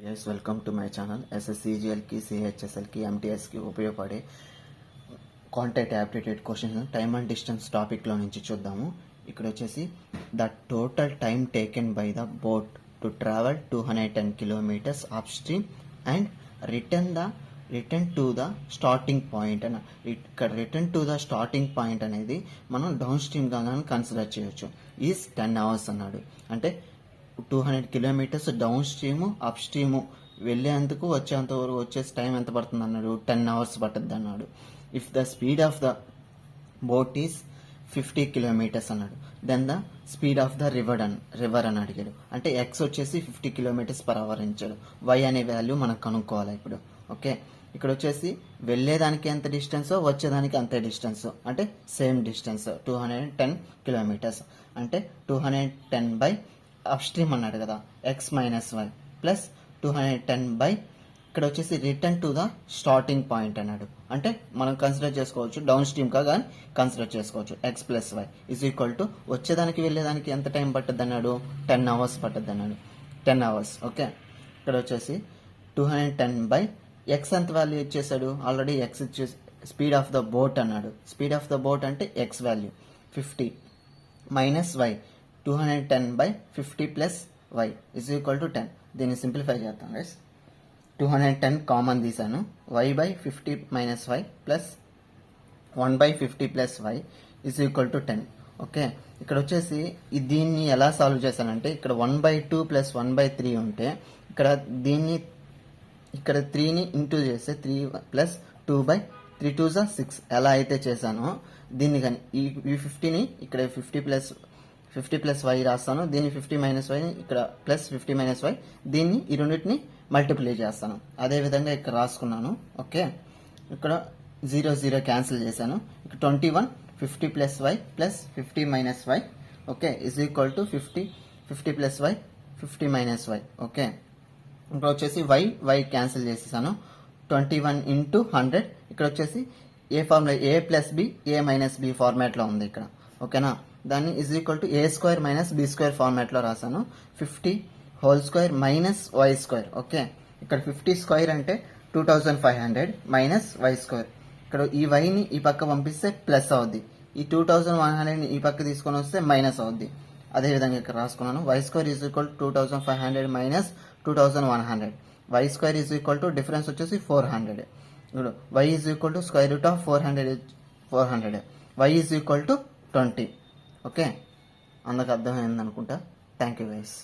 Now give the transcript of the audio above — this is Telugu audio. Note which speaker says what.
Speaker 1: Guys welcome to my channel. ఎస్ఎస్సిజిఎల్కి సిహెచ్ఎస్ఎల్కి ఎంటీఎస్కి ఉపయోగపడే contact aptitude questions time and distance టాపిక్లో నుంచి చూద్దాము. ఇక్కడ వచ్చేసి the total time taken by the boat to travel 210 kilometres upstream and return to the starting point అని. ఇక్కడ return to the starting point అనేది మనం డౌన్ స్ట్రీమ్గా కానీ కన్సిడర్ చేయొచ్చు. ఈజ్ 10 hours అన్నాడు. అంటే 200 kilometres downstream upstream వెళ్ళేందుకు వచ్చేంత వరకు వచ్చేసి టైం ఎంత పడుతుంది అన్నాడు, 10 hours పడుతుంది అన్నాడు. If the speed of the boat is 50 kilometres అన్నాడు. Then the speed of the river అని అడిగాడు. అంటే ఎక్స్ వచ్చేసి 50 km/h ఇచ్చాడు. వై అనే వాల్యూ మనం కనుక్కోవాలి ఇప్పుడు. ఓకే, ఇక్కడ వచ్చేసి వెళ్ళేదానికి ఎంత డిస్టెన్స్, వచ్చేదానికి అంతే డిస్టెన్స్, అంటే సేమ్ డిస్టెన్స్ 210 కిలోమీటర్స్. అంటే 210 బై అప్ స్ట్రీమ్ అన్నాడు కదా, x minus y plus 210 by ఇక్కడ వచ్చేసి return to the starting point అన్నాడు. అంటే మనం కన్సిడర్ చేసుకోవచ్చు డౌన్ స్ట్రీమ్ గా కానీ కన్సిడర్ చేసుకోవచ్చు. X plus y is equal to వచ్చేదానికి వెళ్ళేదానికి ఎంత టైం పట్టుద్ది అన్నాడు, 10 hours పట్టుద్ది అన్నాడు. 10 hours. ఓకే, ఇక్కడ వచ్చేసి 210 బై ఎక్స్ ఎంత వాల్యూ ఇచ్చేసాడు ఆల్రెడీ. ఎక్స్ ఇచ్చేసి స్పీడ్ ఆఫ్ ద బోట్ అన్నాడు. స్పీడ్ ఆఫ్ ద బోట్ అంటే x value 50 minus y 210 by 50 plus y is equal to 10. దీన్ని సింప్లిఫై చేద్దాం గైస్. 210 కామన్ తీసాను. Y by 50 minus y plus 1 by 50 plus y is equal to 10. Okay, ఇక్కడ వచ్చేసి దీన్ని ఎలా సాల్వ్ చేశానంటే ఇక్కడ 1/2 ప్లస్ 1/3 ఉంటే ఇక్కడ 3ని ఇంటూ చేస్తే 3 ప్లస్ 2/3 2 6 ఎలా అయితే చేశానో దీన్ని కానీ ఈ 50ని ఇక్కడ 50 ప్లస్ వై రాస్తాను. దీన్ని 50 మైనస్ వై ఇక్కడ ప్లస్ 50 మైనస్ వై దీన్ని ఈ రెండింటిని మల్టిప్లై చేస్తాను. అదేవిధంగా ఇక్కడ రాసుకున్నాను. ఓకే, ఇక్కడ 0 0 క్యాన్సిల్ చేశాను. ఇక్కడ 21 50 plus y plus 50 minus y okay is equal to 50 plus y 50 minus y. Okay, ఇక్కడ వచ్చేసి వై క్యాన్సిల్ చేసేసాను. 21 ఇంటూ 100 ఇక్కడ వచ్చేసి ఏ formula a plus b a minus b ఫార్మాట్లో ఉంది ఇక్కడ. ఓకేనా, దాన్ని is equal to a square minus b square ఫార్మాట్లో రాశాను. 50 whole square minus y square. Okay, ఇక్కడ 50 స్క్వేర్ అంటే 2500 మైనస్ వై స్క్వేర్. ఇక్కడ ఈ వైని ఈ పక్క పంపిస్తే ప్లస్ అవుద్ది, ఈ 2100ని ఈ పక్క తీసుకొని వస్తే మైనస్ అవుద్ది. అదేవిధంగా ఇక్కడ రాసుకున్నాను. Y square is equal to 2500 minus 2100. Y square is equal to difference వచ్చేసి 400. ఇప్పుడు y is equal to square root of 400. Y is equal to 20. Okay, అందుకు అర్థమైంది అనుకుంటా. Thank you guys.